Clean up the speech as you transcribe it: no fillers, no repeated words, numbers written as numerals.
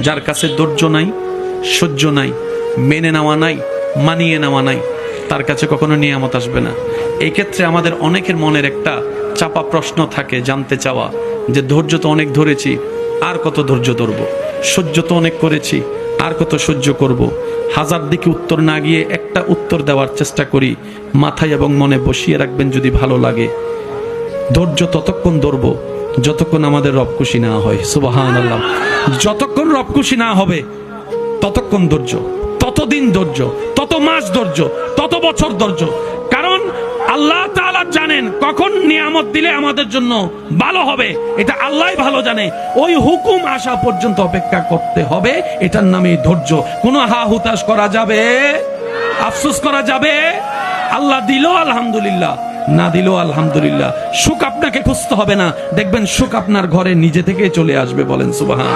যার কাছে ধৈর্য নাই, সহ্য নাই, মেনে নেওয়া নাই, মানিয়ে নেওয়া নাই, তার কাছে কখনো নিয়ামত আসবে না। এই ক্ষেত্রে আমাদের অনেকের মনের একটা চাপা প্রশ্ন থাকে, জানতে চাওয়া যে ধৈর্য তো অনেক ধরেছি, আর কত ধৈর্য ধরবো, সহ্য তো অনেক করেছি, আর কত সহ্য করব। হাজার দিকে উত্তর না গিয়ে একটা উত্তর দেওয়ার চেষ্টা করি, মাথায় এবং মনে বসিয়ে রাখবেন যদি ভালো লাগে। ধৈর্য ততক্ষণ ধরবো যতক্ষণ আমাদের রব খুশি না হয়। সুবহানাল্লাহ। যতক্ষণ রব খুশি না হবে ততক্ষণ ধৈর্য, ততদিন ধৈর্য, তত মাস ধৈর্য, তত বছর ধৈর্য। কারণ আল্লাহ তাআলা জানেন কখন নিয়ামত দিলে আমাদের জন্য ভালো হবে, এটা আল্লাহই ভালো জানে। ওই হুকুম আসা পর্যন্ত অপেক্ষা করতে হবে, এটার নামই ধৈর্য। কোনো হা হুতাশ করা যাবে, আফসোস করা যাবে? আল্লাহ দিল আলহামদুলিল্লাহ, না দিল আলহামদুলিল্লাহ। সুখ আপনাকে খুঁজতে হবে না, দেখবেন সুখ আপনার ঘরে নিজে থেকেই চলে আসবে। বলেন সুবহান।